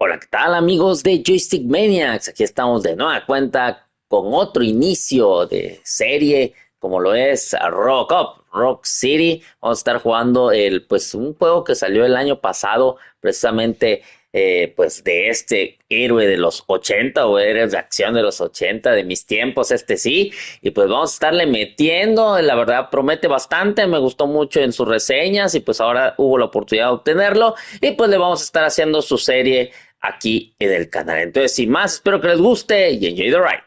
Hola, ¿qué tal amigos de Joystick Maniacs? Aquí estamos de nueva cuenta con otro inicio de serie como lo es Robocop, Rock City. Vamos a estar jugando pues un juego que salió el año pasado precisamente pues de este héroe de los 80 o héroes de acción de los 80 de mis tiempos, este sí. Y pues vamos a estarle metiendo, la verdad promete bastante, me gustó mucho en sus reseñas y pues ahora hubo la oportunidad de obtenerlo y pues le vamos a estar haciendo su serie aquí en el canal. Entonces, sin más, espero que les guste y enjoy the ride.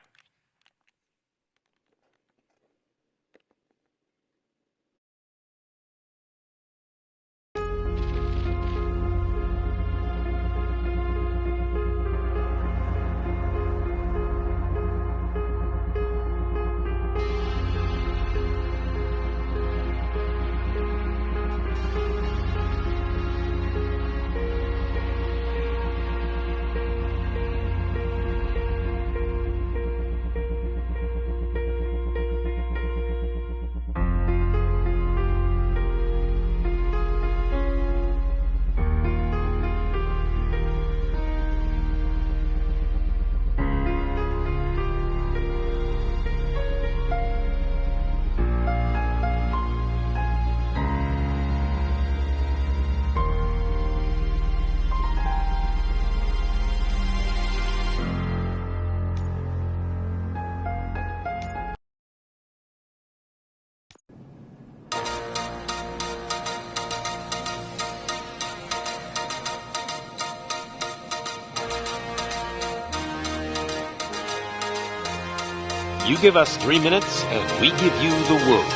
You give us 3 minutes, and we give you the world.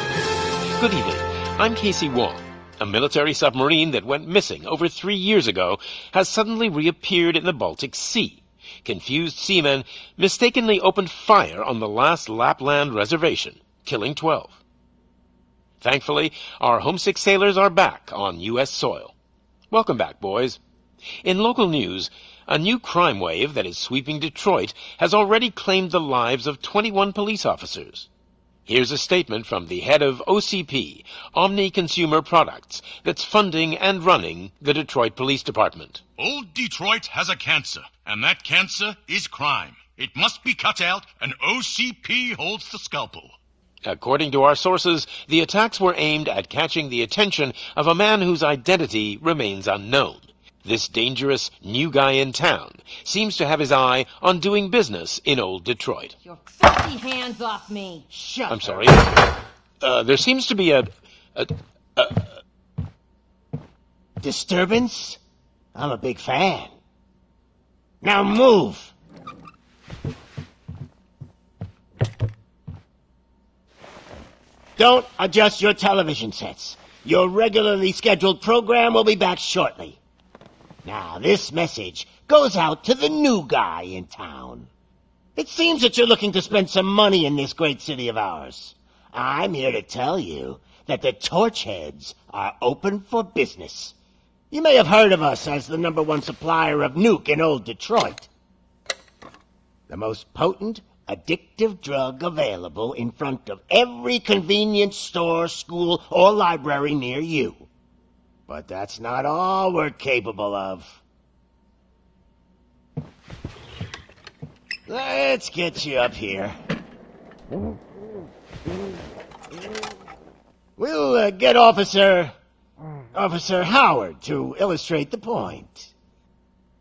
Good evening. I'm Casey Wong. A military submarine that went missing over 3 years ago has suddenly reappeared in the Baltic Sea. Confused seamen mistakenly opened fire on the last Lapland reservation, killing 12. Thankfully, our homesick sailors are back on U.S. soil. Welcome back, boys. In local news, a new crime wave that is sweeping Detroit has already claimed the lives of 21 police officers. Here's a statement from the head of OCP, Omni Consumer Products, that's funding and running the Detroit Police Department. Old Detroit has a cancer, and that cancer is crime. It must be cut out, and OCP holds the scalpel. According to our sources, the attacks were aimed at catching the attention of a man whose identity remains unknown. This dangerous new guy in town seems to have his eye on doing business in old Detroit. Your filthy hands off me! Shut I'm sorry. There seems to be a Disturbance? I'm a big fan. Now move! Don't adjust your television sets. Your regularly scheduled program will be back shortly. Now, this message goes out to the new guy in town. It seems that you're looking to spend some money in this great city of ours. I'm here to tell you that the Torchheads are open for business. You may have heard of us as the #1 supplier of nuke in old Detroit. The most potent, addictive drug available in front of every convenience store, school, or library near you. But that's not all we're capable of. Let's get you up here. We'll get Officer Howard to illustrate the point.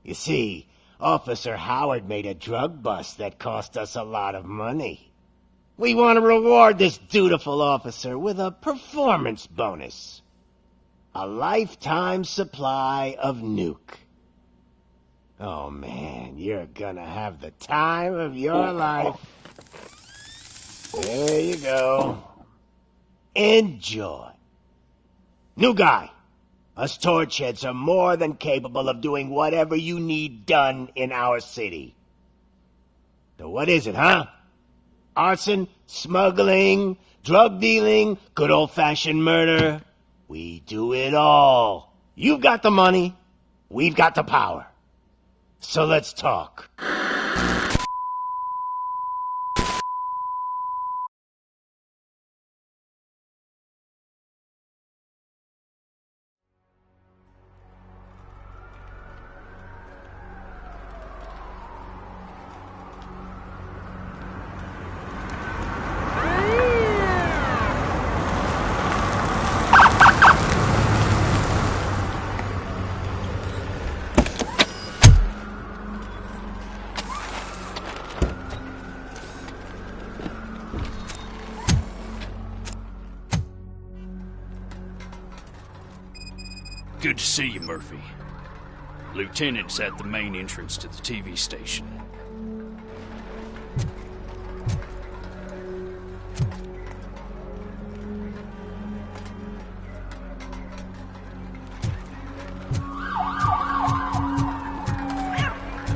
You see, Officer Howard made a drug bust that cost us a lot of money. We want to reward this dutiful officer with a performance bonus. A lifetime supply of nuke. Oh man, you're gonna have the time of your life. There you go. Enjoy. New guy, us Torchheads are more than capable of doing whatever you need done in our city. So what is it, huh? Arson, smuggling, drug dealing, good old-fashioned murder. We do it all. You've got the money, we've got the power. So let's talk. Good to see you, Murphy. Lieutenant's at the main entrance to the TV station.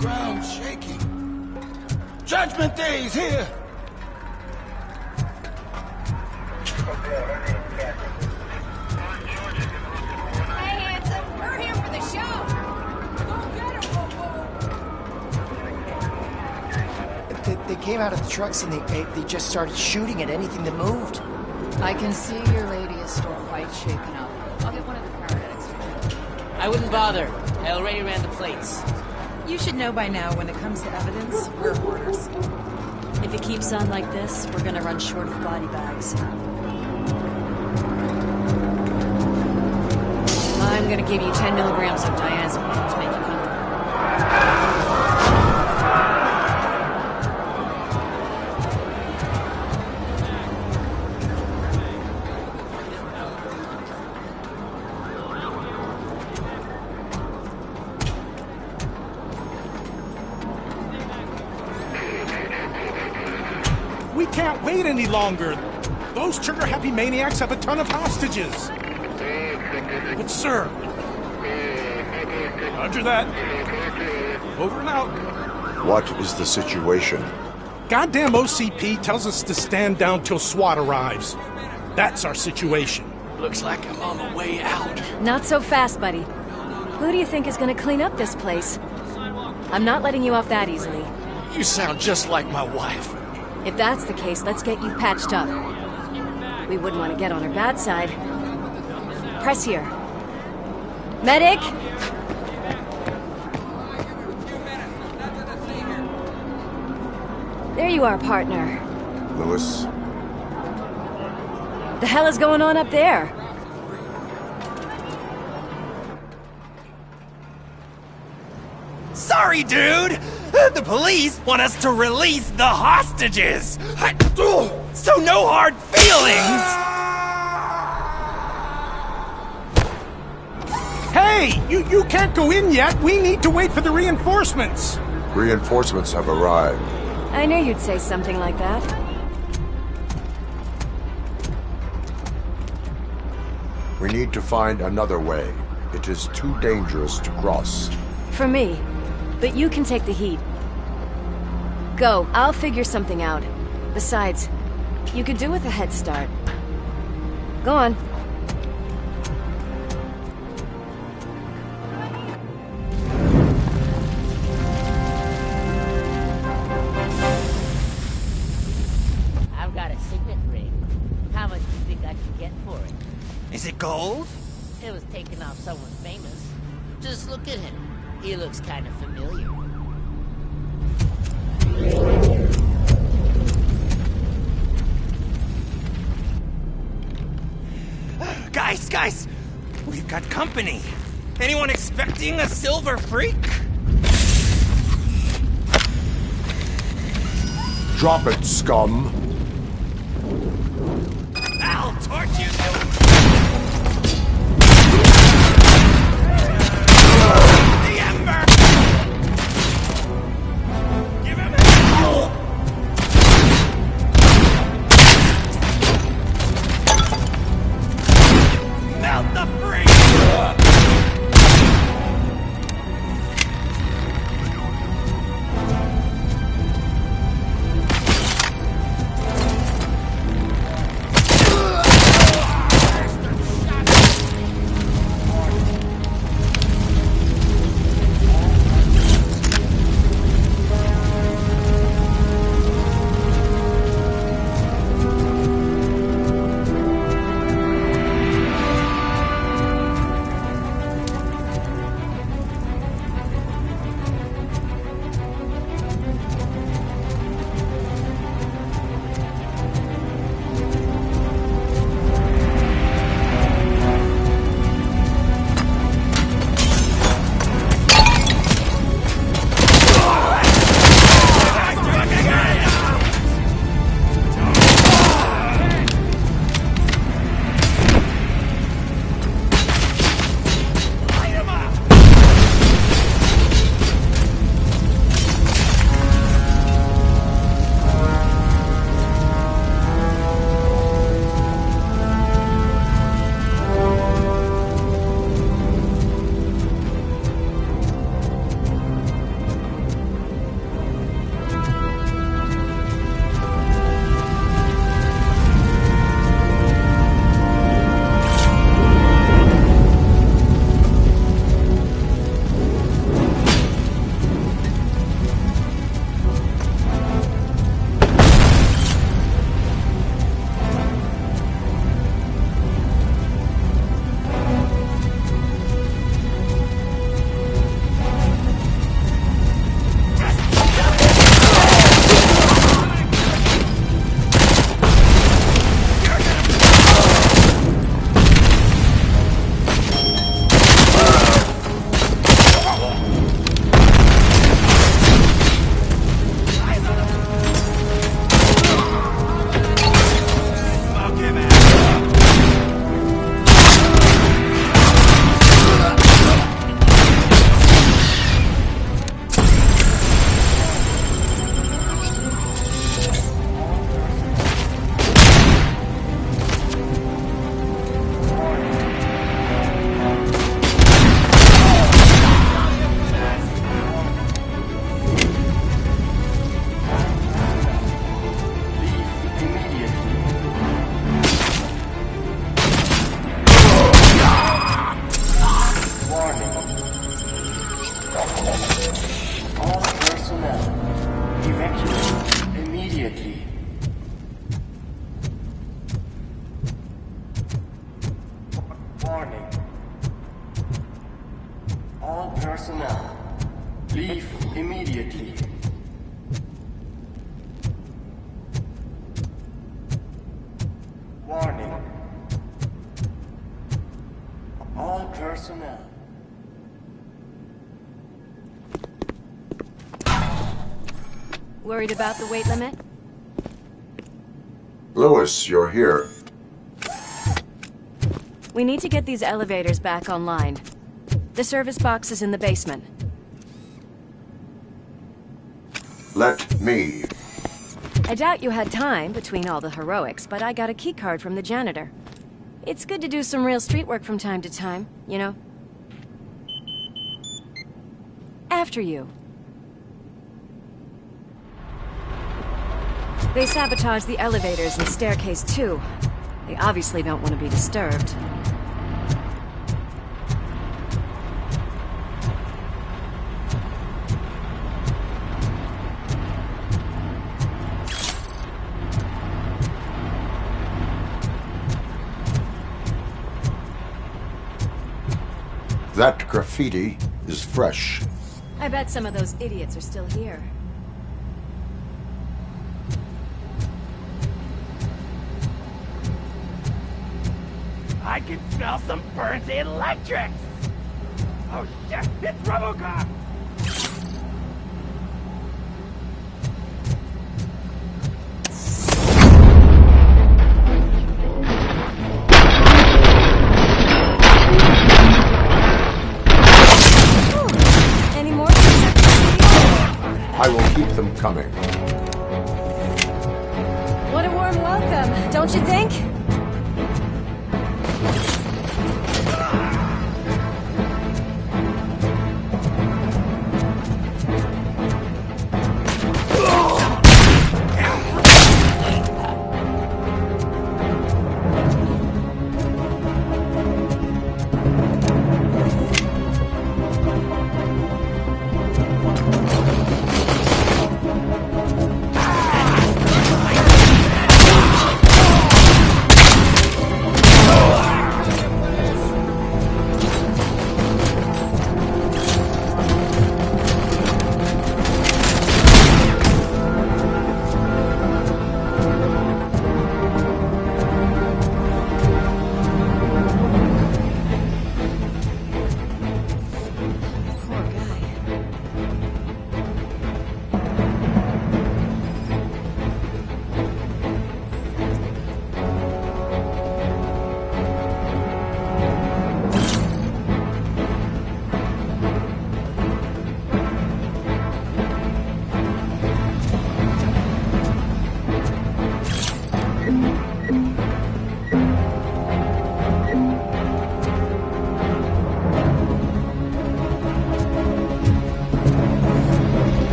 Ground shaking. Judgment Day is here! Hey, handsome, we're here for the show. Go get her, Bobo. They came out of the trucks and they just started shooting at anything that moved. I can see your lady is still quite shaken up. I'll get one of the paramedics to check. I wouldn't bother. I already ran the plates. You should know by now when it comes to evidence, we're hoarders. If it keeps on like this, we're gonna run short of body bags. I'm gonna give you 10 milligrams of diazepam to make you comfortable. We can't wait any longer. Those trigger-happy maniacs have a ton of hostages. But sir... Roger that. Over and out. What is the situation? Goddamn OCP tells us to stand down till SWAT arrives. That's our situation. Looks like I'm on the way out. Not so fast, buddy. Who do you think is gonna clean up this place? I'm not letting you off that easily. You sound just like my wife. If that's the case, let's get you patched up. We wouldn't want to get on her bad side. Press here. Medic! There you are, partner. Lewis? The hell is going on up there? Sorry, dude! The police want us to release the hostages! So no hard feelings! Hey! You can't go in yet! We need to wait for the reinforcements! Reinforcements have arrived. I knew you'd say something like that. We need to find another way. It is too dangerous to cross. For me. But you can take the heat. Go, I'll figure something out. Besides, you could do with a head start. Go on. I've got a signet ring. How much do you think I could get for it? Is it gold? It was taken off someone famous. Just look at him. He looks kind of familiar. Guys! We've got company. Anyone expecting a silver freak? Drop it, scum! I'll torch you! The ember! Give him hell! Melt the freak! Warning. All personnel, leave immediately. Warning. All personnel. Worried about the weight limit? Lewis, you're here. We need to get these elevators back online. The service box is in the basement. Let me. I doubt you had time between all the heroics, but I got a keycard from the janitor. It's good to do some real street work from time to time, you know? After you. They sabotaged the elevators and staircase too. They obviously don't want to be disturbed. That graffiti is fresh. I bet some of those idiots are still here. I can smell some burnt electrics! Oh shit, it's Robocop! Any more? I will keep them coming. What a warm welcome, don't you think?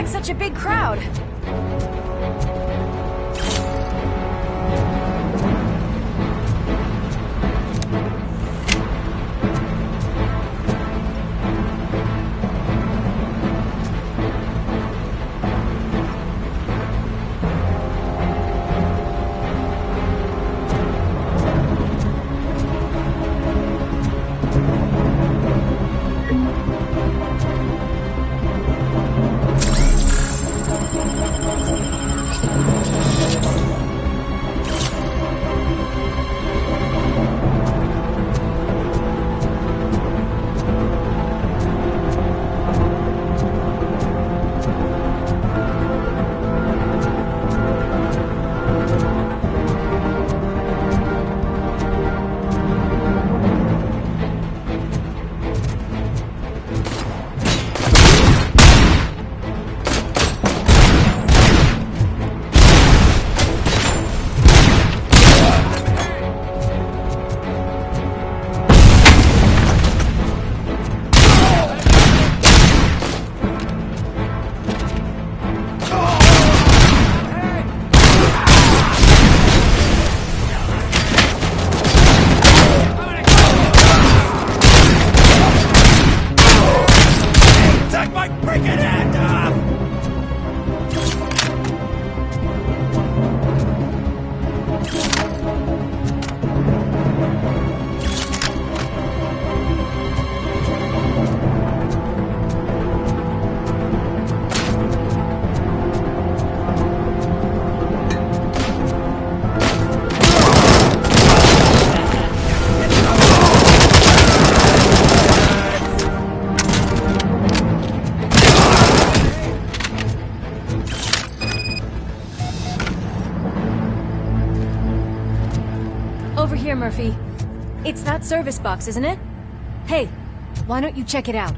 Such a big crowd. Here, Murphy. It's that service box, isn't it? Hey, why don't you check it out?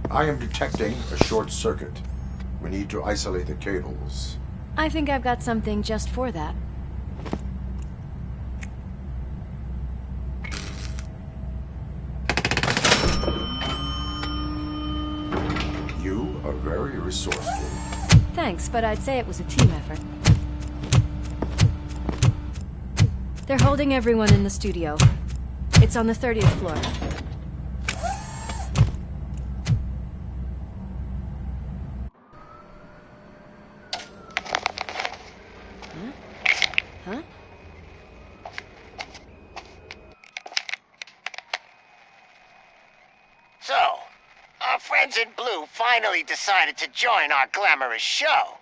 I am detecting a short circuit. We need to isolate the cables. I think I've got something just for that. You are very resourceful. Thanks, but I'd say it was a team effort. They're holding everyone in the studio. It's on the 30th floor. Huh? So, our friends in blue finally decided to join our glamorous show.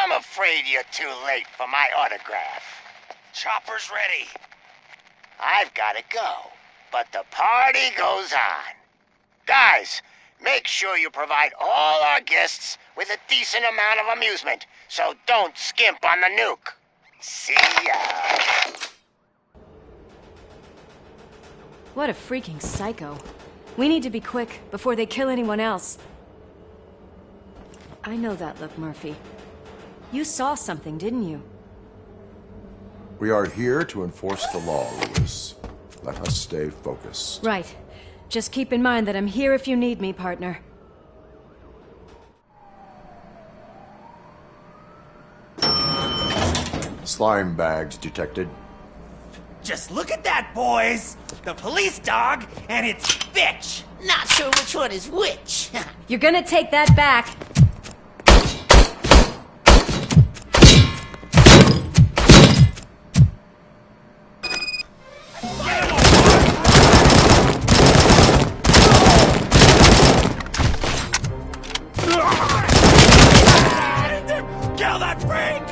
I'm afraid you're too late for my autograph. Chopper's ready. I've gotta go, but the party goes on. Guys, make sure you provide all our guests with a decent amount of amusement, so don't skimp on the nuke. See ya. What a freaking psycho. We need to be quick, before they kill anyone else. I know that look, Murphy. You saw something, didn't you? We are here to enforce the law, Lewis. Let us stay focused. Right. Just keep in mind that I'm here if you need me, partner. Slime bags detected. Just look at that, boys! The police dog and its bitch! Not sure which one is which. You're gonna take that back. Kill that freak!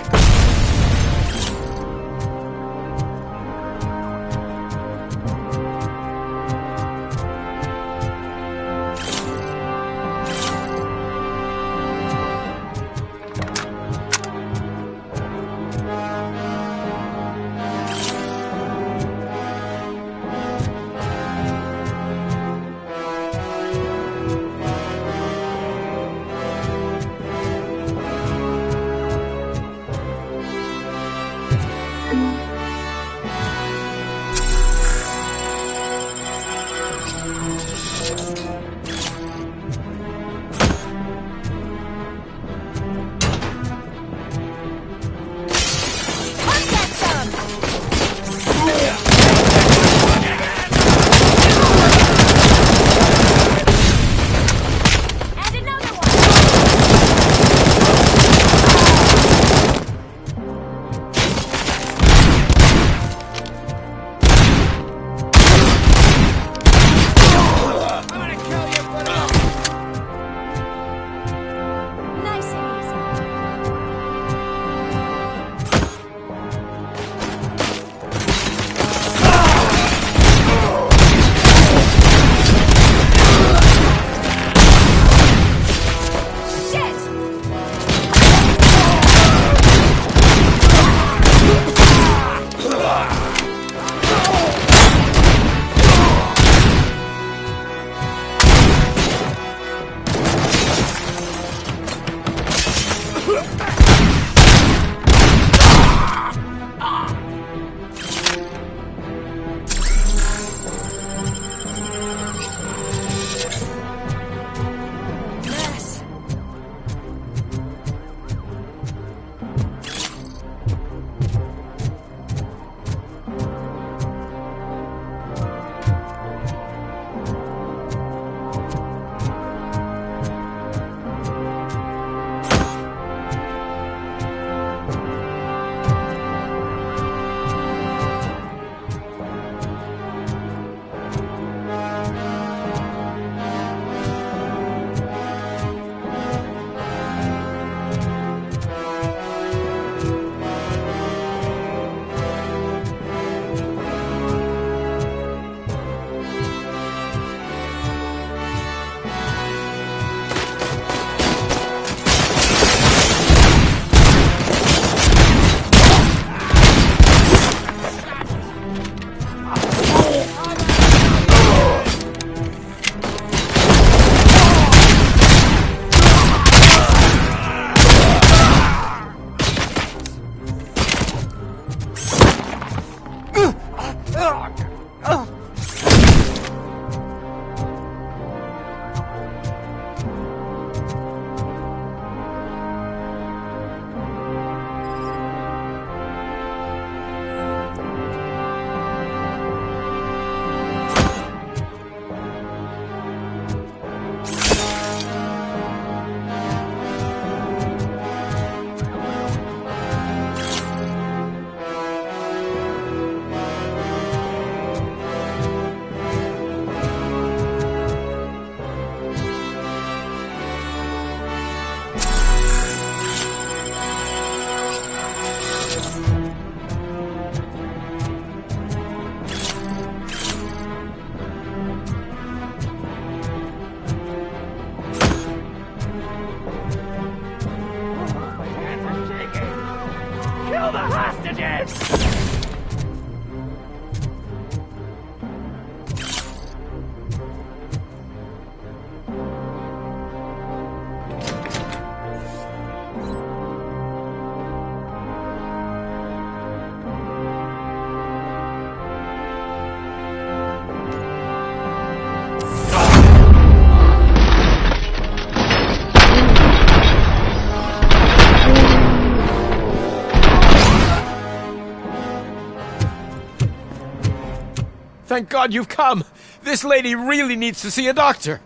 Thank God you've come. This lady really needs to see a doctor.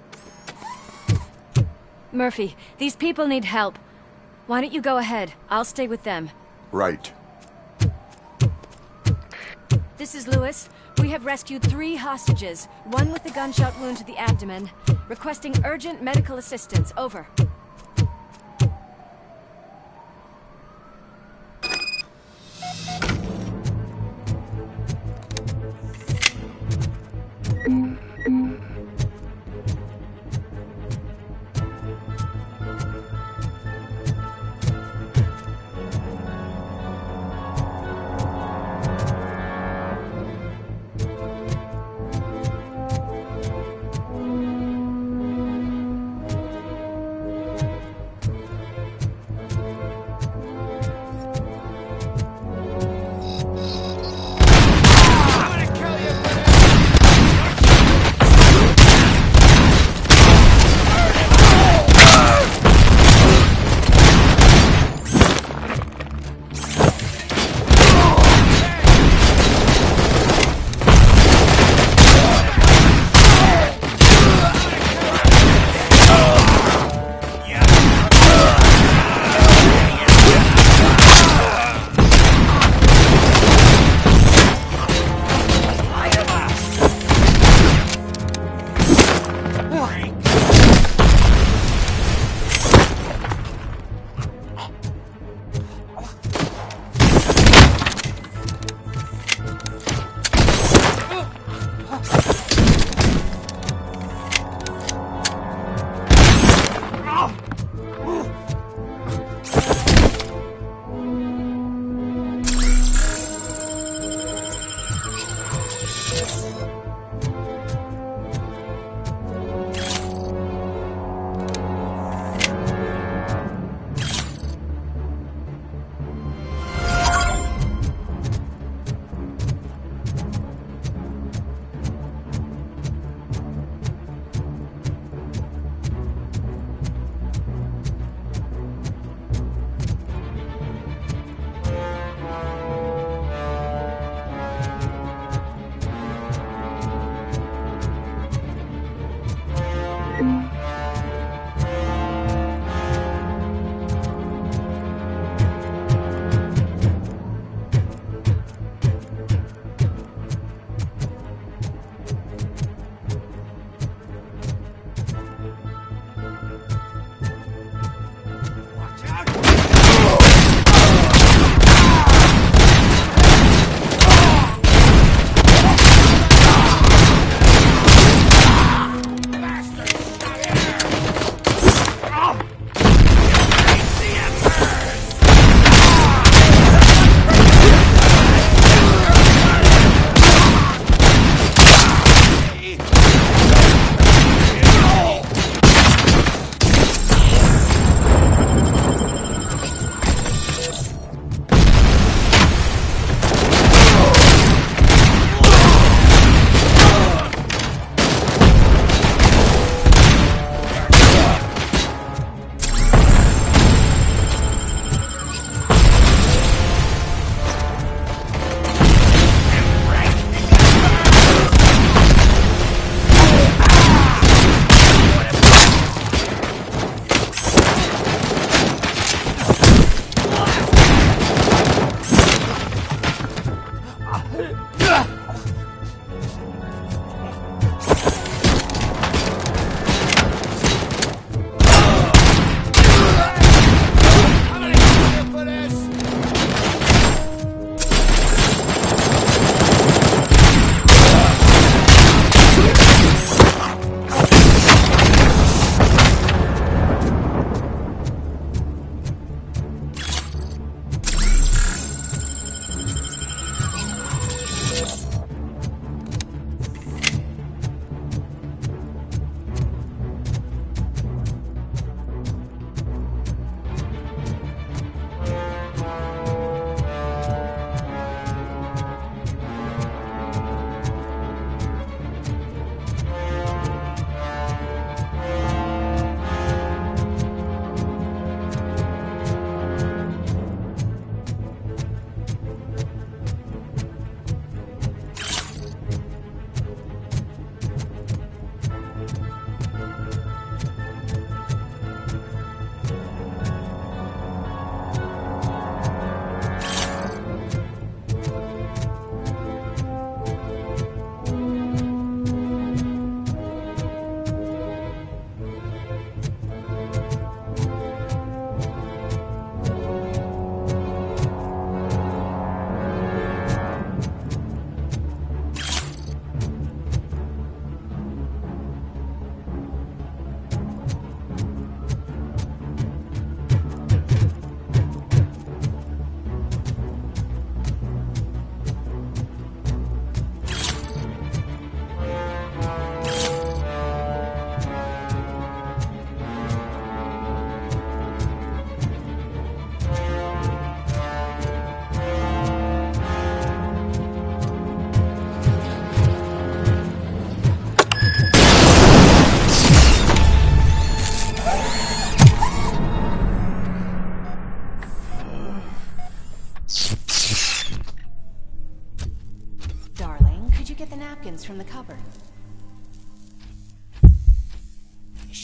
Murphy, these people need help. Why don't you go ahead? I'll stay with them. Right. This is Lewis. We have rescued 3 hostages, one with a gunshot wound to the abdomen. Requesting urgent medical assistance. Over.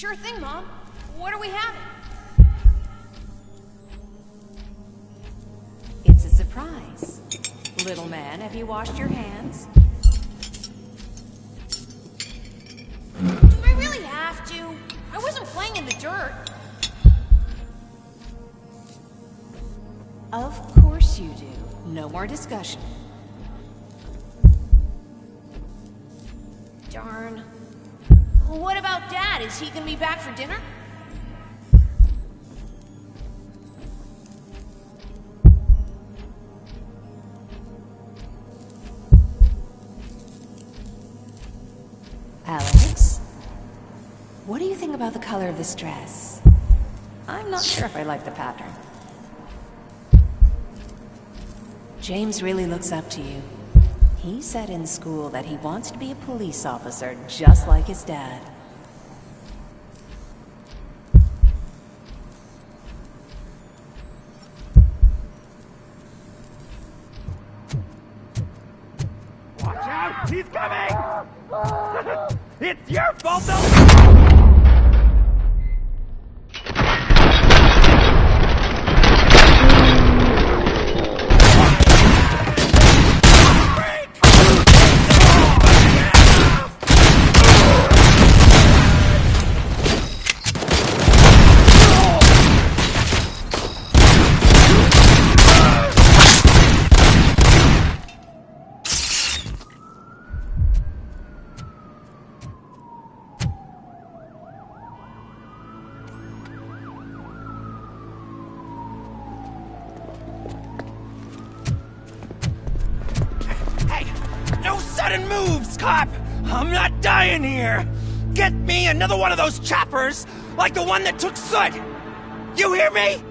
Sure thing, Mom. What are we having? It's a surprise. Little man, have you washed your hands? Do I really have to? I wasn't playing in the dirt. Of course you do. No more discussion. Darn. What about Dad? Is he gonna be back for dinner? Alex? What do you think about the color of this dress? I'm not sure if I like the pattern. James really looks up to you. He said in school that he wants to be a police officer just like his dad. Watch out! He's coming! It's your fault, though! Sudden moves, cop! I'm not dying here! Get me another one of those choppers, like the one that took Soot! You hear me?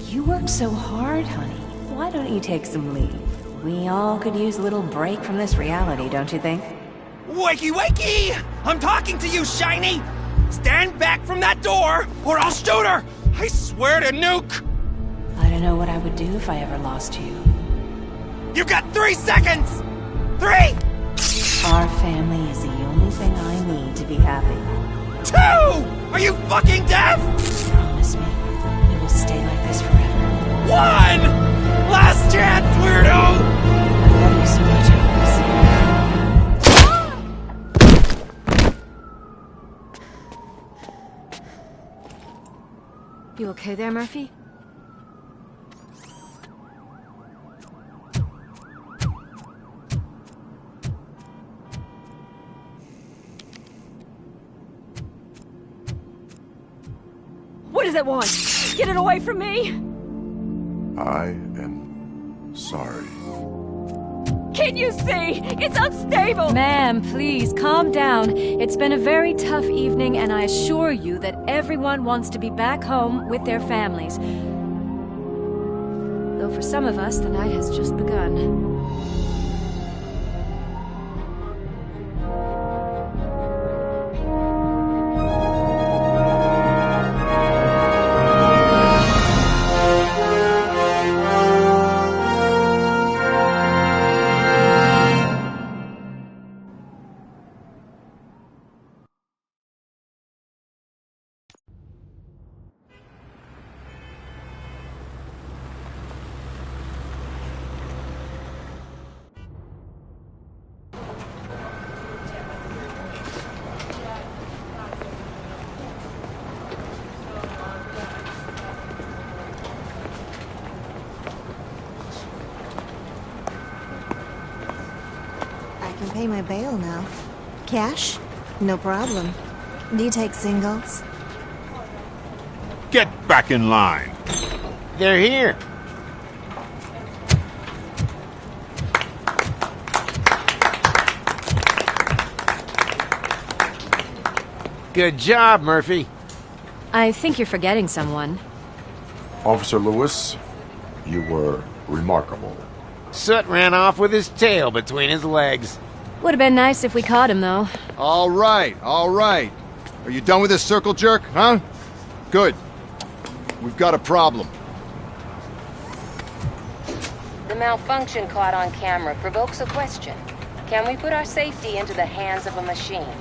You work so hard, honey. Why don't you take some leave? We all could use a little break from this reality, don't you think? Wakey, wakey! I'm talking to you, Shiny! Stand back from that door, or I'll shoot her! I swear to nuke! I don't know what I would do if I ever lost you. You got 3 seconds! 3! Our family is the only thing I need to be happy. 2! Are you fucking deaf? Promise me, we will stay like this forever. 1! Last chance, weirdo! I love you so much, Alex. You okay there, Murphy? What does it want? Get it away from me! I am sorry. Can't you see? It's unstable! Ma'am, please, calm down. It's been a very tough evening, and I assure you that everyone wants to be back home with their families. Though for some of us, the night has just begun. Pay my bail now. Cash? No problem. Do you take singles? Get back in line. They're here. Good job, Murphy. I think you're forgetting someone. Officer Lewis, you were remarkable. Soot ran off with his tail between his legs. Would have been nice if we caught him, though. All right, all right. Are you done with this circle jerk, huh? Good. We've got a problem. The malfunction caught on camera provokes a question. Can we put our safety into the hands of a machine?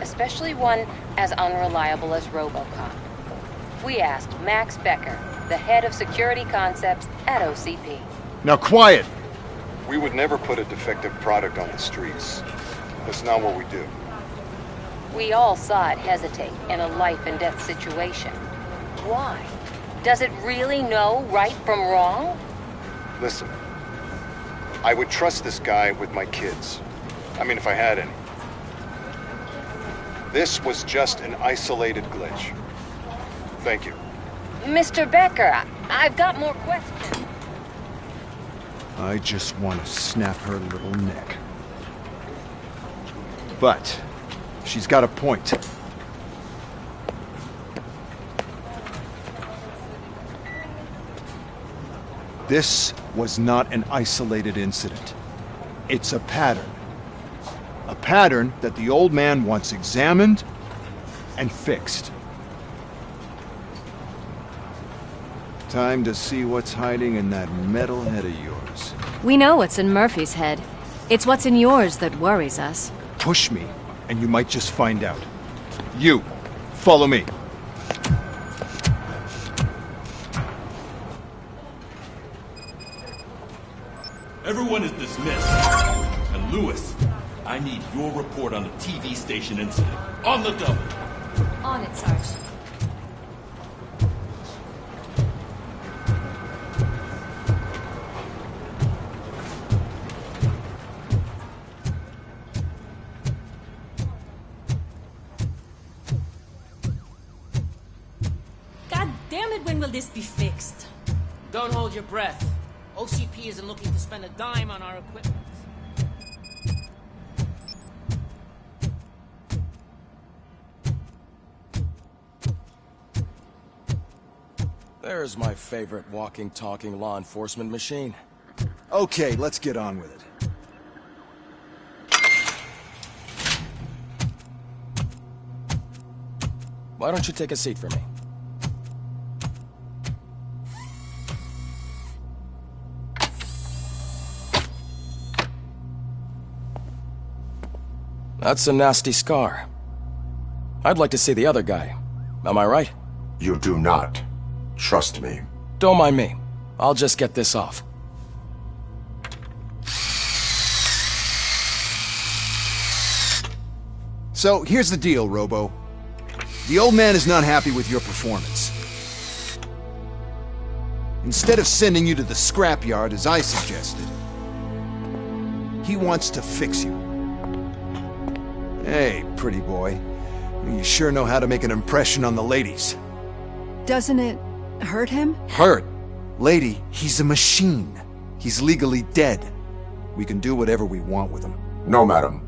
especially one as unreliable as Robocop. We asked Max Becker, the head of security concepts at OCP. Now quiet! We would never put a defective product on the streets. That's not what we do. We all saw it hesitate in a life-and-death situation. Why? Does it really know right from wrong? Listen, I would trust this guy with my kids. I mean, if I had any. This was just an isolated glitch. Thank you. Mr. Becker, I've got more questions. I just want to snap her little neck. But she's got a point. This was not an isolated incident. It's a pattern. A pattern that the old man wants examined and fixed. Time to see what's hiding in that metal head of yours. We know what's in Murphy's head. It's what's in yours that worries us. Push me, and you might just find out. You, follow me. Everyone is dismissed. And Lewis, I need your report on the TV station incident. On the double. On it, Sarge. God damn it, when will this be fixed? Don't hold your breath. OCP isn't looking to spend a dime on our equipment. There's my favorite walking, talking law enforcement machine. Okay, let's get on with it. Why don't you take a seat for me? That's a nasty scar. I'd like to see the other guy. Am I right? You do not. Trust me. Don't mind me. I'll just get this off. So, here's the deal, Robo. The old man is not happy with your performance. Instead of sending you to the scrapyard as I suggested, he wants to fix you. Hey, pretty boy. You sure know how to make an impression on the ladies. Doesn't it hurt him? Hurt? Lady, he's a machine. He's legally dead. We can do whatever we want with him. No, madam.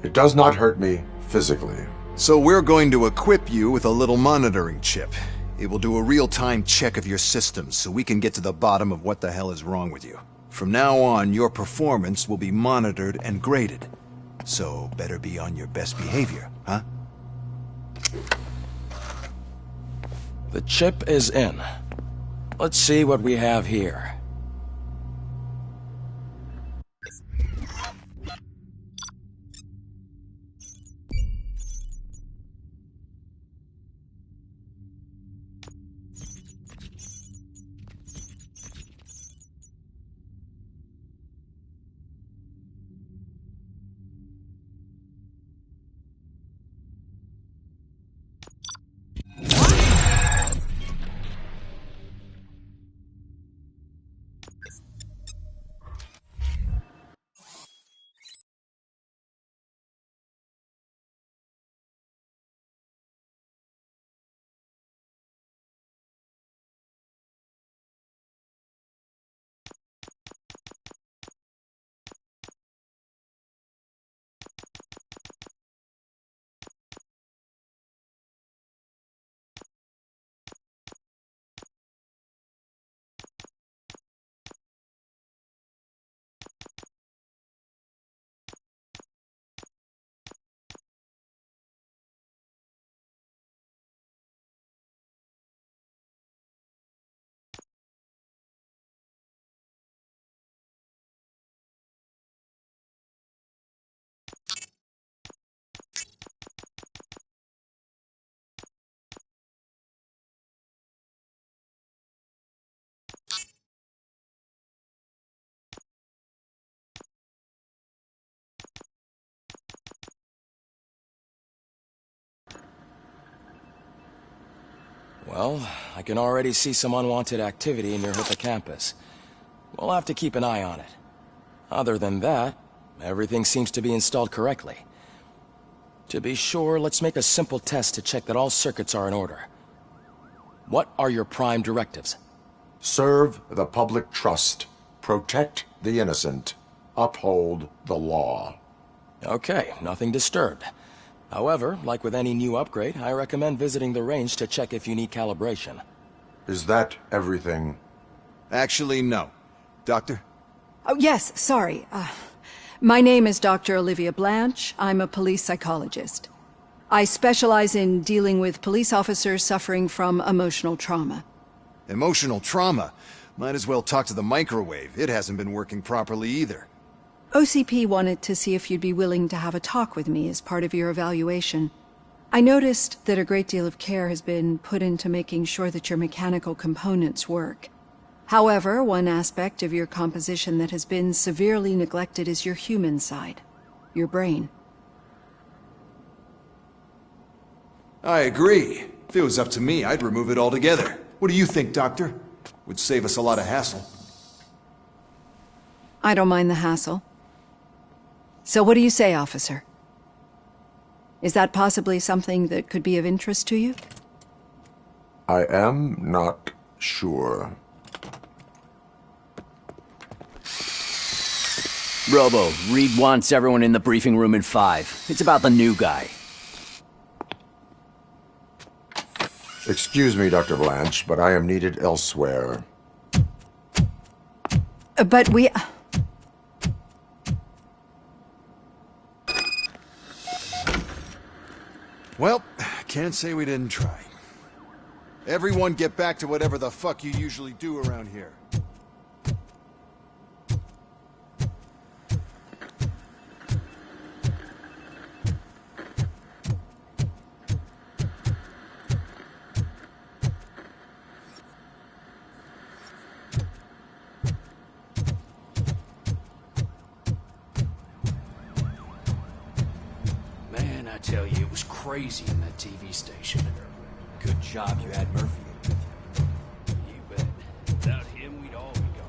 It does not hurt me physically. So we're going to equip you with a little monitoring chip. It will do a real-time check of your systems so we can get to the bottom of what the hell is wrong with you. From now on, your performance will be monitored and graded. So better be on your best behavior, huh? The chip is in. Let's see what we have here. Well, I can already see some unwanted activity near Hippocampus. We'll have to keep an eye on it. Other than that, everything seems to be installed correctly. To be sure, let's make a simple test to check that all circuits are in order. What are your prime directives? Serve the public trust. Protect the innocent. Uphold the law. Okay, nothing disturbed. However, like with any new upgrade, I recommend visiting the range to check if you need calibration. Is that everything? Actually, no. Doctor? Oh, yes, sorry. My name is Dr. Olivia Blanche. I'm a police psychologist. I specialize in dealing with police officers suffering from emotional trauma. Emotional trauma? Might as well talk to the microwave. It hasn't been working properly either. OCP wanted to see if you'd be willing to have a talk with me as part of your evaluation. I noticed that a great deal of care has been put into making sure that your mechanical components work. However, one aspect of your composition that has been severely neglected is your human side, your brain. I agree. If it was up to me, I'd remove it altogether. What do you think, Doctor? Would save us a lot of hassle. I don't mind the hassle. So what do you say, officer? Is that possibly something that could be of interest to you? I am not sure. Robo, Reed wants everyone in the briefing room in 5. It's about the new guy. Excuse me, Dr. Blanche, but I am needed elsewhere. But we... Well, can't say we didn't try. Everyone get back to whatever the fuck you usually do around here. Man, I tell you, it was crazy in that TV station. Good job you had Murphy with you. You bet. Without him, we'd all be gone.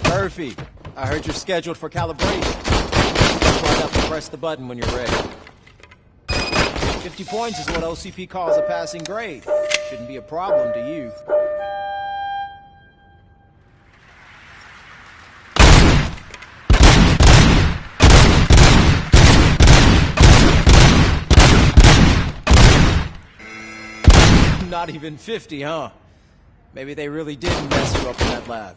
Murphy, I heard you're scheduled for calibration. Just run up and press the button when you're ready. 50 points is what OCP calls a passing grade. Shouldn't be a problem to you. Not even 50, huh? Maybe they really did mess you up in that lab.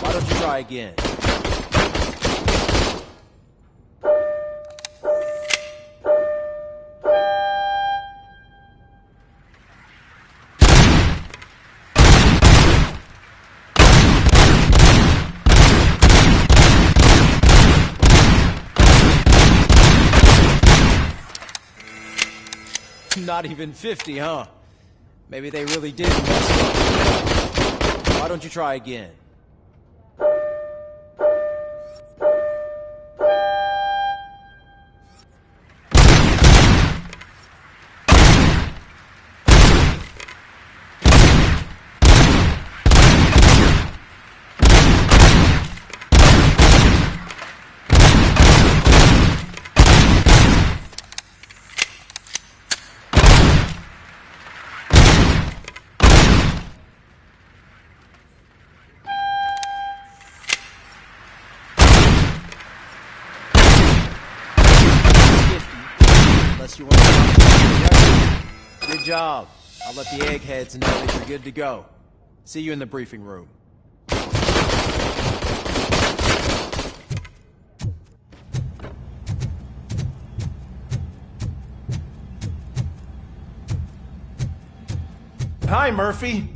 Why don't you try again? Not even 50, huh? Maybe they really did mess you up. Why don't you try again? You want to... Good job. I'll let the eggheads know that you're good to go. See you in the briefing room. Hi, Murphy.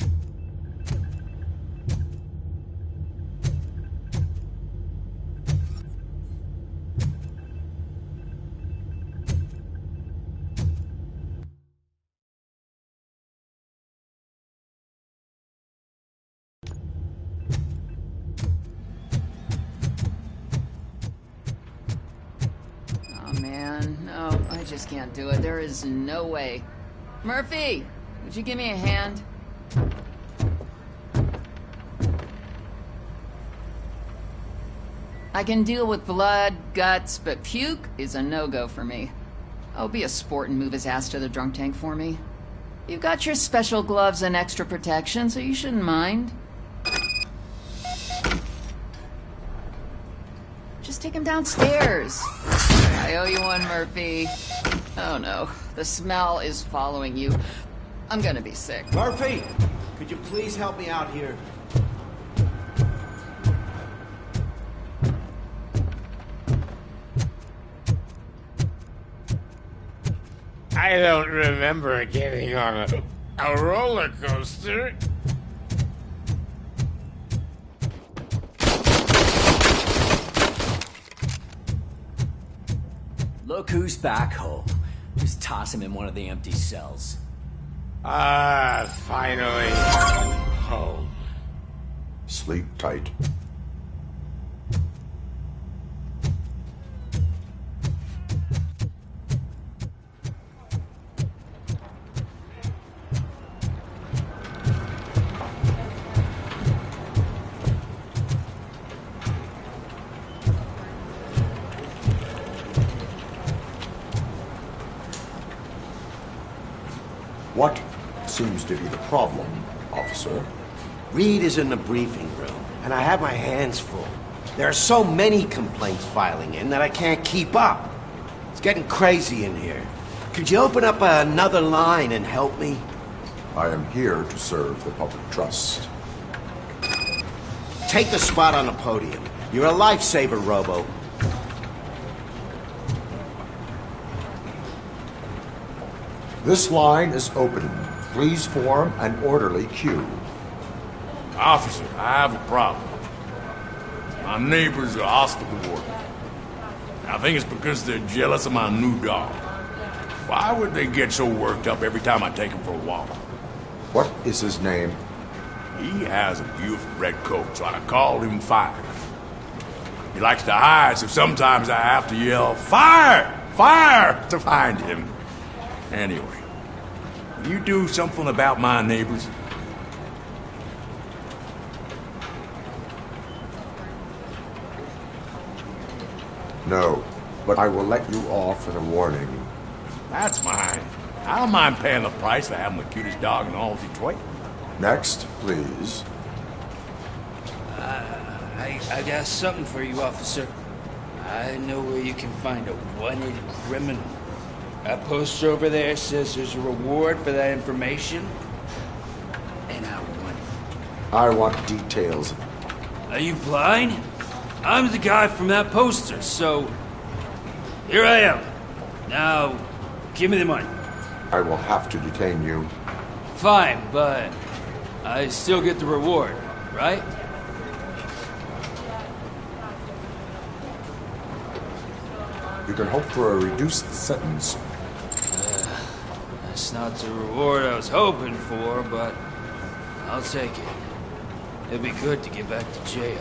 man. No, I just can't do it. There is no way. Murphy, would you give me a hand? I can deal with blood, guts, but puke is a no-go for me. Oh, be a sport and move his ass to the drunk tank for me. You've got your special gloves and extra protection, so you shouldn't mind. Just take him downstairs. I owe you one, Murphy. Oh no, the smell is following you. I'm gonna be sick. Murphy, could you please help me out here? I don't remember getting on a roller coaster. Look who's back home. Just toss him in one of the empty cells. Finally home. Sleep tight. What seems to be the problem, officer? Reed is in the briefing room, and I have my hands full. There are so many complaints filing in that I can't keep up. It's getting crazy in here. Could you open up another line and help me? I am here to serve the public trust. Take the spot on the podium. You're a lifesaver, Robo. This line is open. Please form an orderly queue. Officer, I have a problem. My neighbors are hostile toward me. I think it's because they're jealous of my new dog. Why would they get so worked up every time I take him for a walk? What is his name? He has a beautiful red coat, so I called him Fire. He likes to hide, so sometimes I have to yell, "Fire! Fire!" to find him. Anyway, will you do something about my neighbors? No, but I will let you off with a warning. That's mine. I don't mind paying the price for having the cutest dog in all of Detroit. Next, please. I got something for you, officer. I know where you can find a wanted criminal. That poster over there says there's a reward for that information, and I want it. I want details. Are you blind? I'm the guy from that poster, so here I am. Now, give me the money. I will have to detain you. Fine, but I still get the reward, right? You can hope for a reduced sentence. That's not the reward I was hoping for, but I'll take it. It'd be good to get back to jail.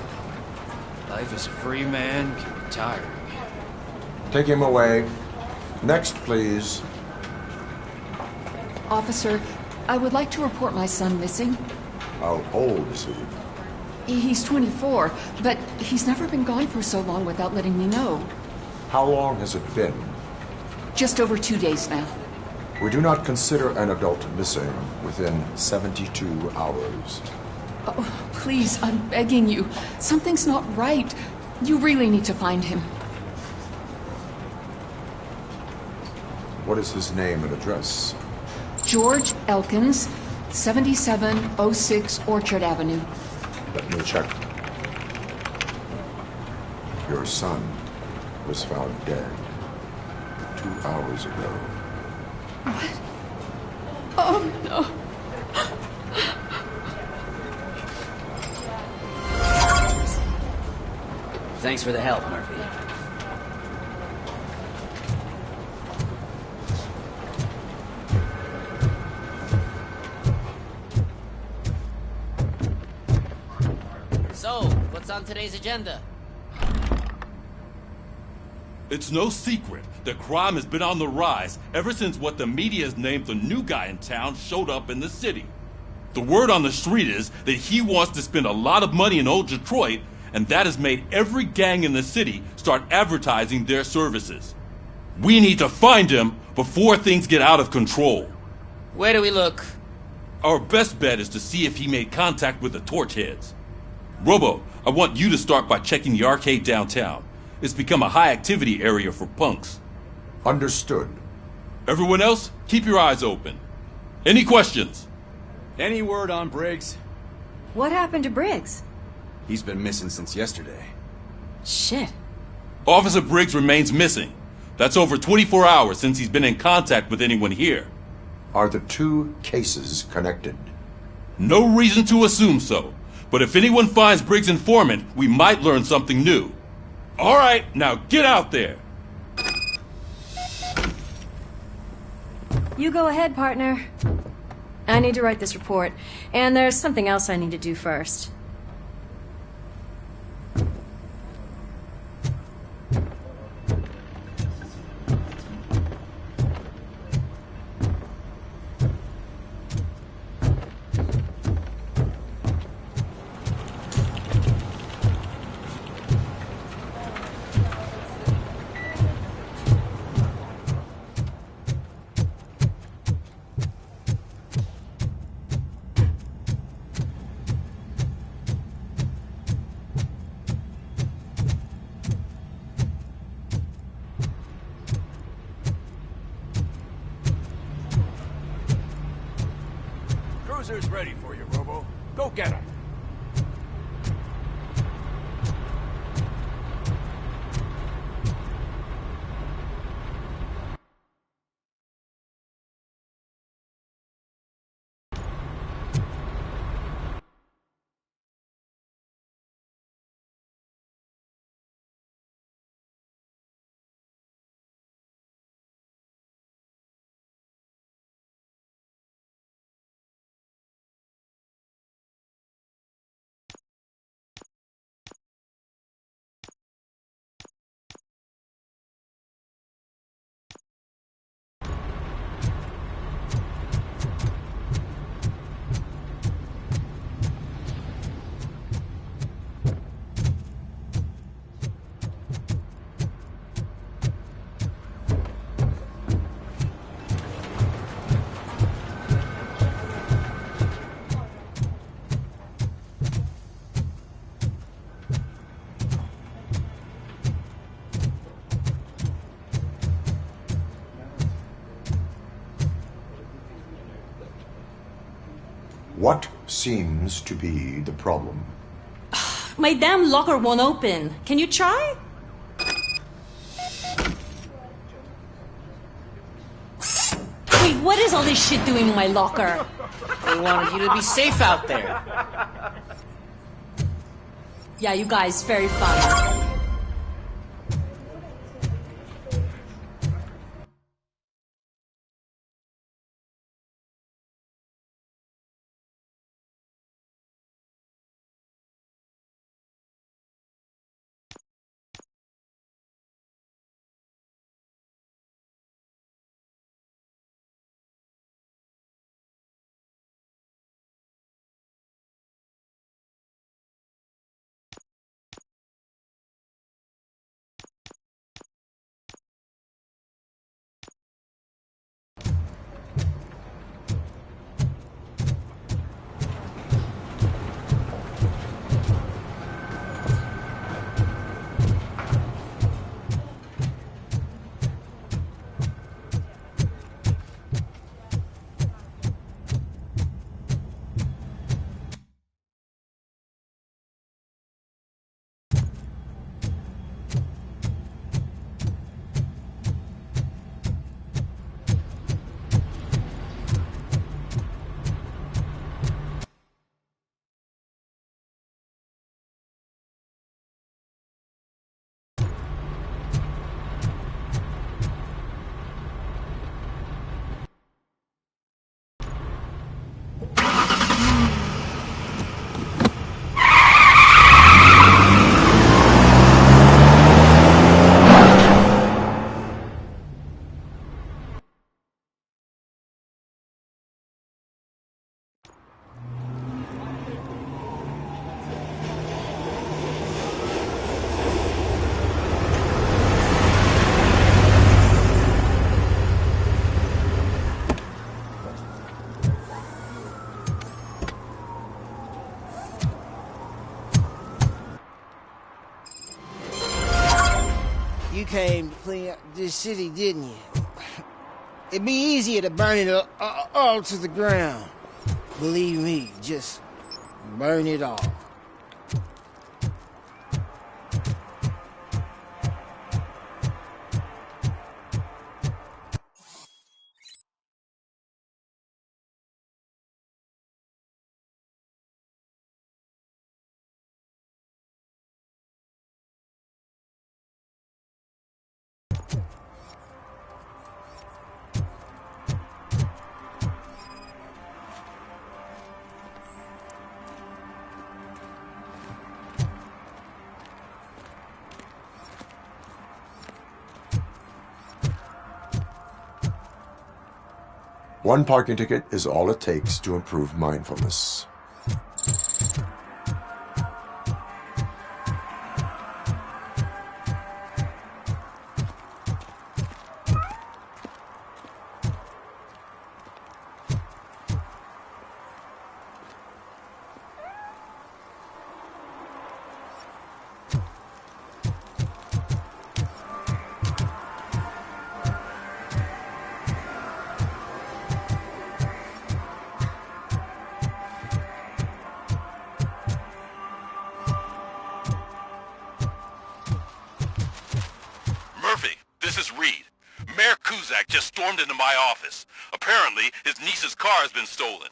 Life as a free man can be tiring. Take him away. Next, please. Officer, I would like to report my son missing. How old is he? He's 24, but he's never been gone for so long without letting me know. How long has it been? Just over 2 days now. We do not consider an adult missing within 72 hours. Oh, please, I'm begging you. Something's not right. You really need to find him. What is his name and address? George Elkins, 7706 Orchard Avenue. Let me check. Your son was found dead 2 hours ago. What? Oh, no. Thanks for the help, Murphy. So, what's on today's agenda? It's no secret that crime has been on the rise ever since what the media has named the new guy in town showed up in the city. The word on the street is that he wants to spend a lot of money in old Detroit, and that has made every gang in the city start advertising their services. We need to find him before things get out of control. Where do we look? Our best bet is to see if he made contact with the torch heads. Robo, I want you to start by checking the arcade downtown. It's become a high-activity area for punks. Understood. Everyone else, keep your eyes open. Any questions? Any word on Briggs? What happened to Briggs? He's been missing since yesterday. Shit. Officer Briggs remains missing. That's over 24 hours since he's been in contact with anyone here. Are the two cases connected? No reason to assume so. But if anyone finds Briggs' informant, we might learn something new. All right, now get out there. You go ahead, partner. I need to write this report, and there's something else I need to do first. Cruiser's ready for you, Robo. Go get him. What seems to be the problem? My damn locker won't open. Can you try? Wait, what is all this shit doing in my locker? They wanted you to be safe out there. Yeah, you guys, very fun. You came to clean up this city, didn't you? It'd be easier to burn it all to the ground. Believe me, just burn it all. One parking ticket is all it takes to improve mindfulness. just stormed into my office. Apparently, his niece's car has been stolen.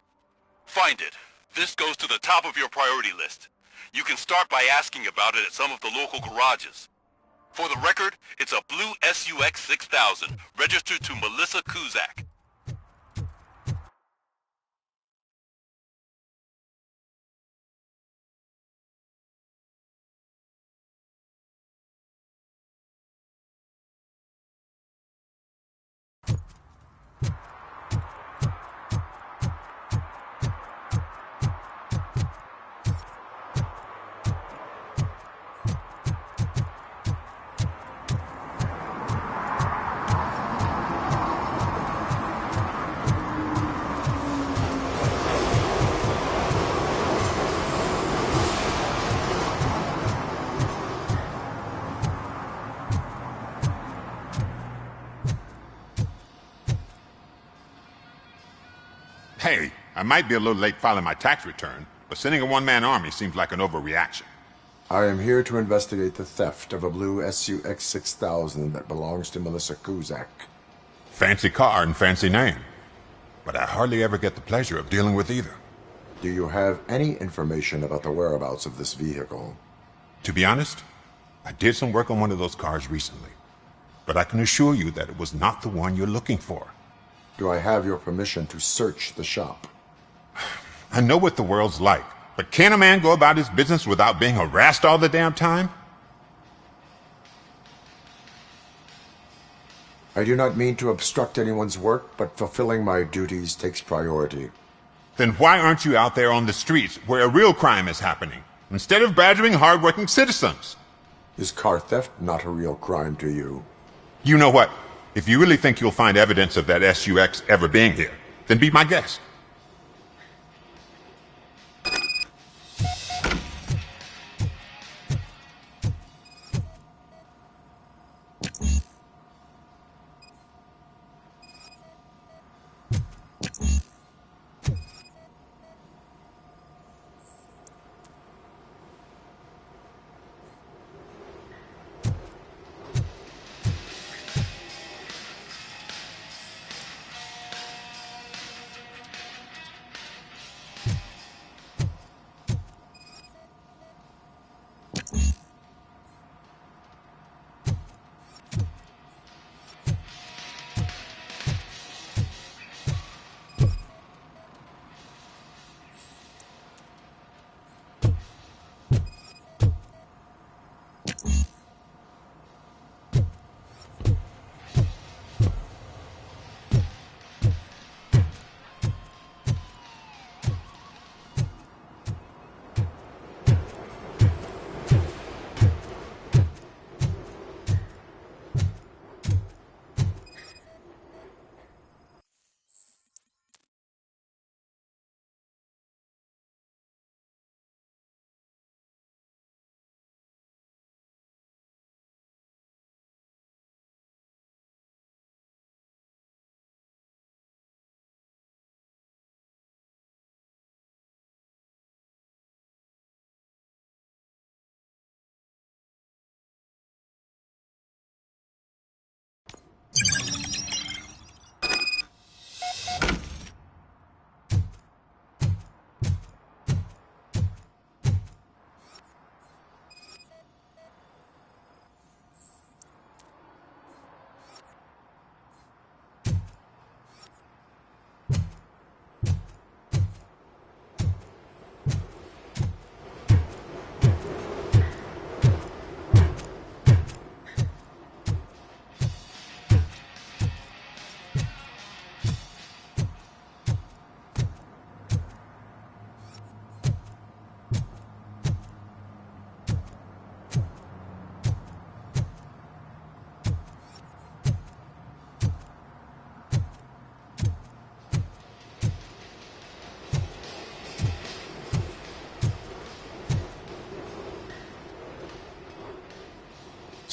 Find it. This goes to the top of your priority list. You can start by asking about it at some of the local garages. For the record, it's a blue SUX 6000, registered to Melissa Kuzak. Hey, I might be a little late filing my tax return, but sending a one-man army seems like an overreaction. I am here to investigate the theft of a blue SUX 6000 that belongs to Melissa Kuzak. Fancy car and fancy name, but I hardly ever get the pleasure of dealing with either. Do you have any information about the whereabouts of this vehicle? To be honest, I did some work on one of those cars recently, but I can assure you that it was not the one you're looking for. Do I have your permission to search the shop? I know what the world's like, but can a man go about his business without being harassed all the damn time? I do not mean to obstruct anyone's work, but fulfilling my duties takes priority. Then why aren't you out there on the streets where a real crime is happening, instead of badgering hard-working citizens? Is car theft not a real crime to you? You know what? If you really think you'll find evidence of that SUX ever being here, then be my guest.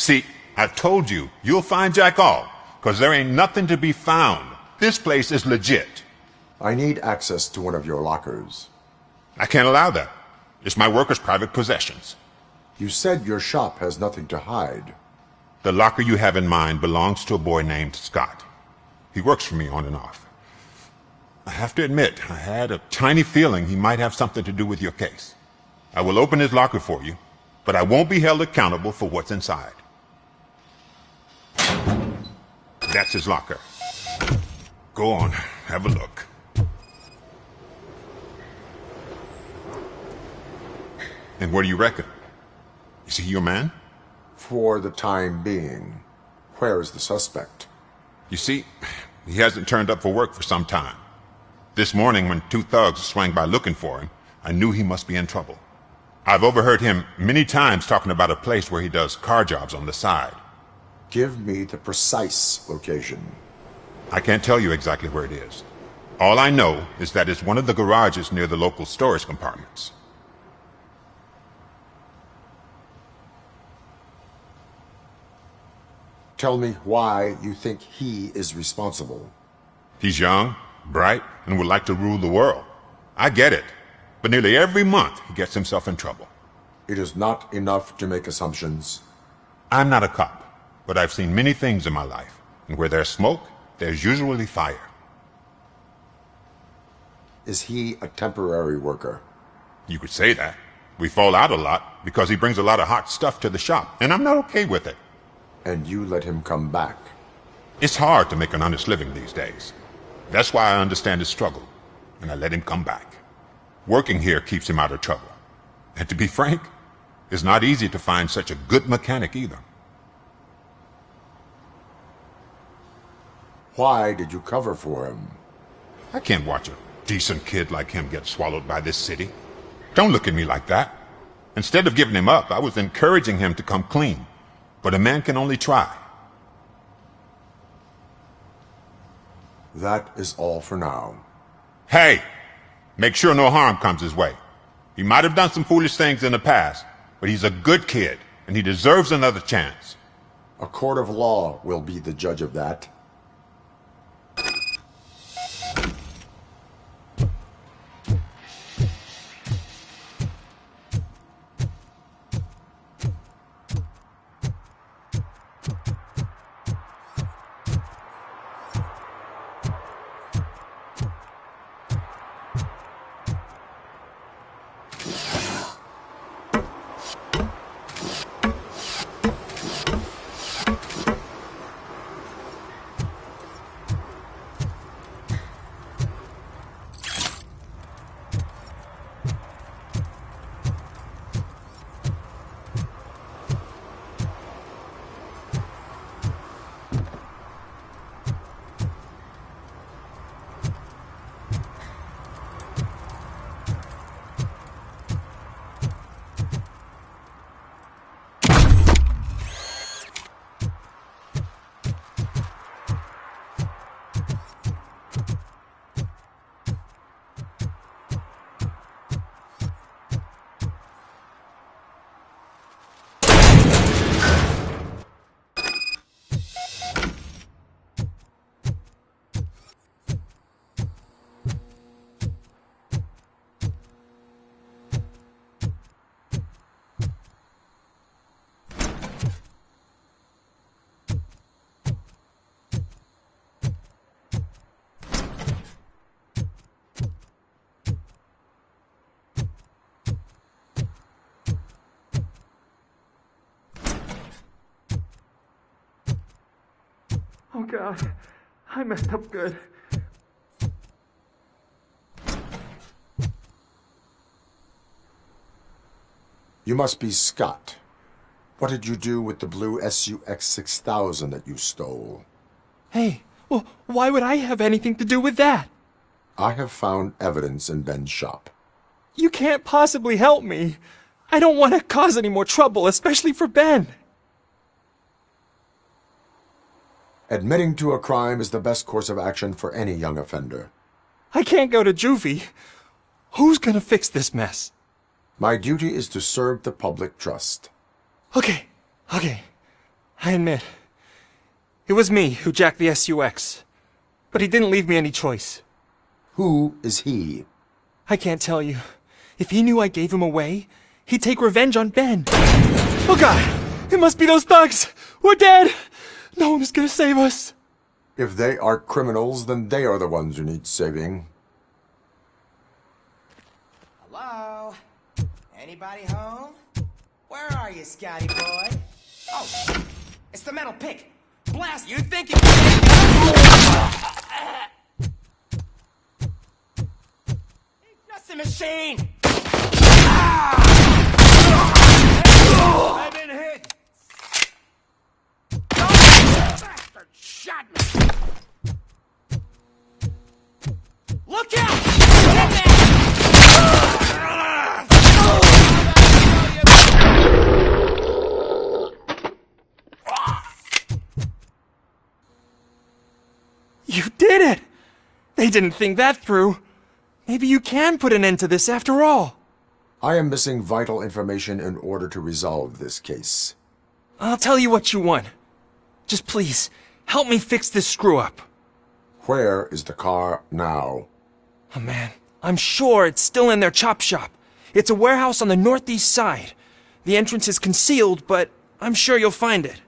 See, I told you, you'll find Jack all, because there ain't nothing to be found. This place is legit. I need access to one of your lockers. I can't allow that. It's my workers' private possessions. You said your shop has nothing to hide. The locker you have in mind belongs to a boy named Scott. He works for me on and off. I have to admit, I had a tiny feeling he might have something to do with your case. I will open his locker for you, but I won't be held accountable for what's inside. That's his locker. Go on, have a look. And what do you reckon? Is he your man? For the time being. Where is the suspect? You see, he hasn't turned up for work for some time. This morning, when two thugs swang by looking for him, I knew he must be in trouble. I've overheard him many times talking about a place where he does car jobs on the side. Give me the precise location. I can't tell you exactly where it is. All I know is that it's one of the garages near the local storage compartments. Tell me why you think he is responsible. He's young, bright, and would like to rule the world. I get it. But nearly every month, he gets himself in trouble. It is not enough to make assumptions. I'm not a cop, but I've seen many things in my life. And where there's smoke, there's usually fire. Is he a temporary worker? You could say that. We fall out a lot because he brings a lot of hot stuff to the shop, and I'm not okay with it. And you let him come back? It's hard to make an honest living these days. That's why I understand his struggle, and I let him come back. Working here keeps him out of trouble. And to be frank, it's not easy to find such a good mechanic either. Why did you cover for him? I can't watch a decent kid like him get swallowed by this city. Don't look at me like that. Instead of giving him up, I was encouraging him to come clean. But a man can only try. That is all for now. Hey! Make sure no harm comes his way. He might have done some foolish things in the past, but he's a good kid, and he deserves another chance. A court of law will be the judge of that. Oh God, I messed up good. You must be Scott. What did you do with the blue SUX 6000 that you stole? Hey, well, why would I have anything to do with that? I have found evidence in Ben's shop. You can't possibly help me. I don't want to cause any more trouble, especially for Ben. Admitting to a crime is the best course of action for any young offender. I can't go to juvie. Who's gonna fix this mess? My duty is to serve the public trust. Okay. I admit, it was me who jacked the SUX. But he didn't leave me any choice. Who is he? I can't tell you. If he knew I gave him away, he'd take revenge on Ben. Oh God! It must be those thugs! We're dead! No one is gonna save us. If they are criminals, then they are the ones who need saving. Hello? Anybody home? Where are you, Scotty boy? Oh, it's the metal pick. Blast! You think you It's just a machine! I've been hit! Bastard shot me! Look out! Get there! You did it! They didn't think that through. Maybe you can put an end to this after all. I am missing vital information in order to resolve this case. I'll tell you what you want. Just please, help me fix this screw-up. Where is the car now? Oh man, I'm sure it's still in their chop shop. It's a warehouse on the northeast side. The entrance is concealed, but I'm sure you'll find it.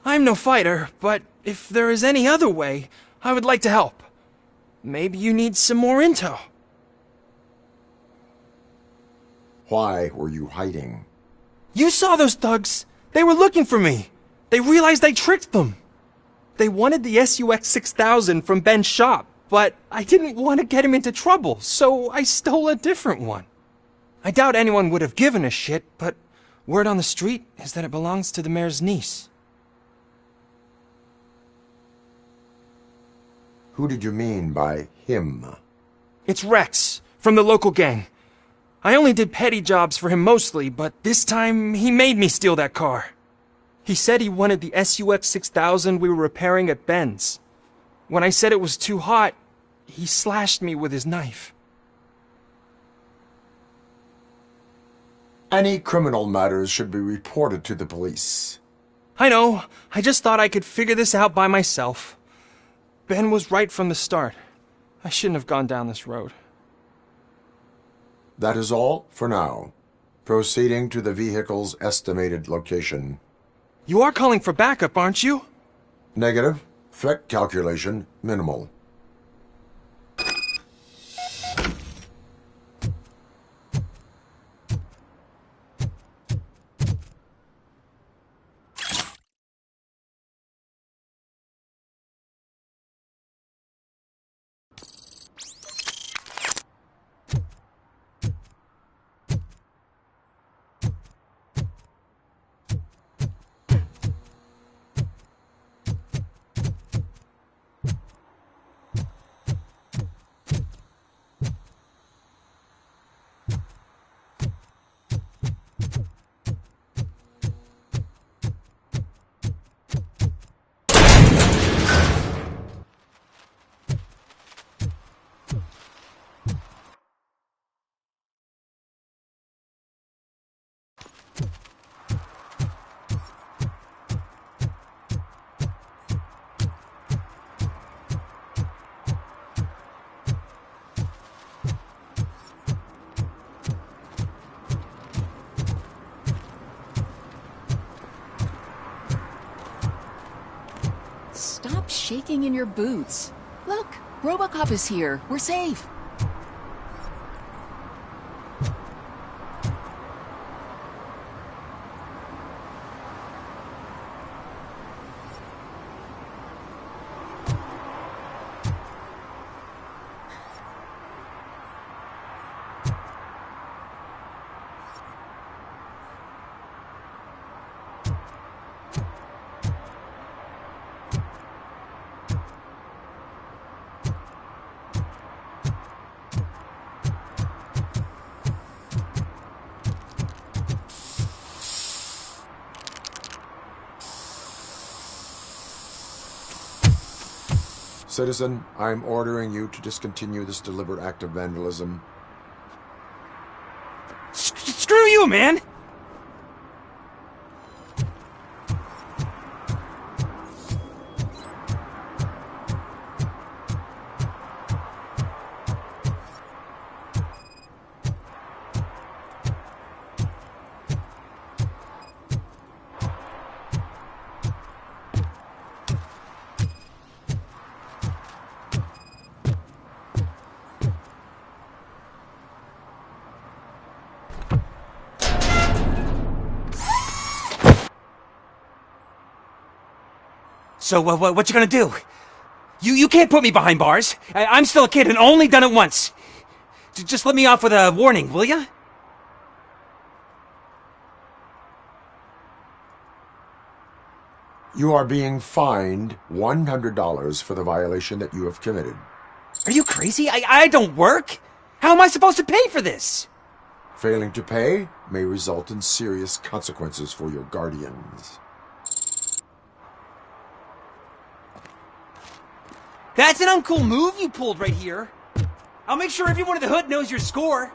I'm no fighter, but if there is any other way, I would like to help. Maybe you need some more intel. Why were you hiding? You saw those thugs. They were looking for me. They realized I tricked them. They wanted the SUX 6000 from Ben's shop, but I didn't want to get him into trouble, so I stole a different one. I doubt anyone would have given a shit, but word on the street is that it belongs to the mayor's niece. Who did you mean by him? It's Rex, from the local gang. I only did petty jobs for him mostly, but this time he made me steal that car. He said he wanted the SUX 6000 we were repairing at Ben's. When I said it was too hot, he slashed me with his knife. Any criminal matters should be reported to the police. I know. I just thought I could figure this out by myself. Ben was right from the start. I shouldn't have gone down this road. That is all for now. Proceeding to the vehicle's estimated location. You are calling for backup, aren't you? Negative. Threat calculation minimal. Stop shaking in your boots. Look, Robocop is here. We're safe. Citizen, I'm ordering you to discontinue this deliberate act of vandalism. Screw you, man! So, what you gonna do? You can't put me behind bars. I'm still a kid and only done it once. Just let me off with a warning, will ya? You are being fined $100 for the violation that you have committed. Are you crazy? I don't work. How am I supposed to pay for this? Failing to pay may result in serious consequences for your guardians. That's an uncool move you pulled right here. I'll make sure everyone in the hood knows your score.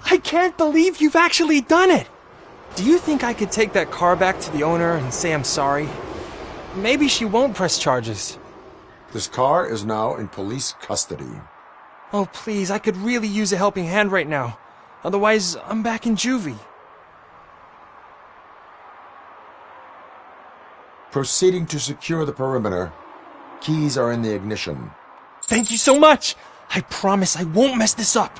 I can't believe you've actually done it! Do you think I could take that car back to the owner and say I'm sorry? Maybe she won't press charges. This car is now in police custody. Oh, please, I could really use a helping hand right now. Otherwise, I'm back in juvie. Proceeding to secure the perimeter. Keys are in the ignition. Thank you so much! I promise I won't mess this up.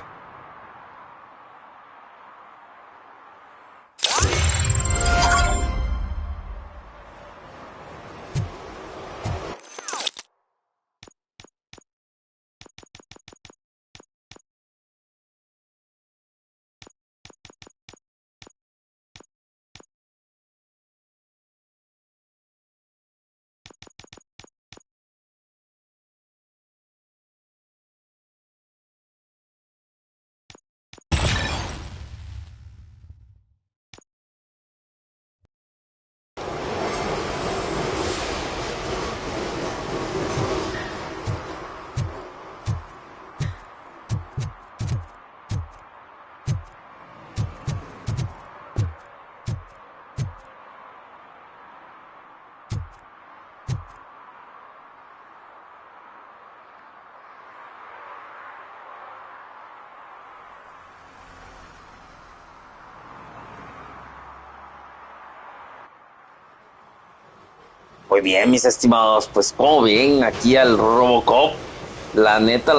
Muy bien, mis estimados, pues como ven aquí al Robocop, la neta,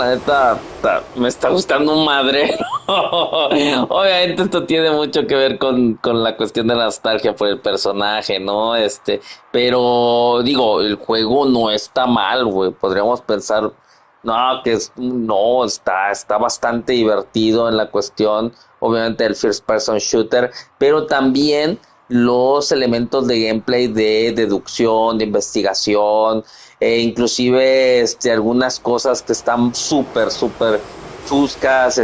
me está gustando un madre. Obviamente esto tiene mucho que ver con la cuestión de la nostalgia por el personaje, ¿no? Pero digo, el juego no está mal, güey. Podríamos pensar, no, no, está bastante divertido en la cuestión, obviamente, del first person shooter, pero también los elementos de gameplay de deducción, de investigación, inclusive algunas cosas que están súper chuscas,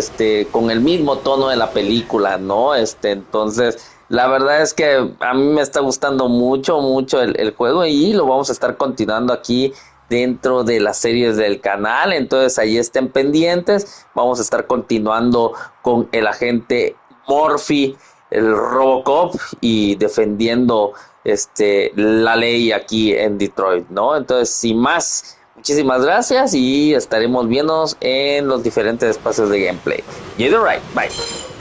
con el mismo tono de la película, ¿no? Entonces, la verdad es que a mí me está gustando mucho el juego y lo vamos a estar continuando aquí dentro de las series del canal. Entonces, ahí estén pendientes. Vamos a estar continuando con el agente Murphy, el Robocop, y defendiendo la ley aquí en Detroit, ¿no? Entonces, sin más, muchísimas gracias y estaremos viéndonos en los diferentes espacios de gameplay. You're right, bye.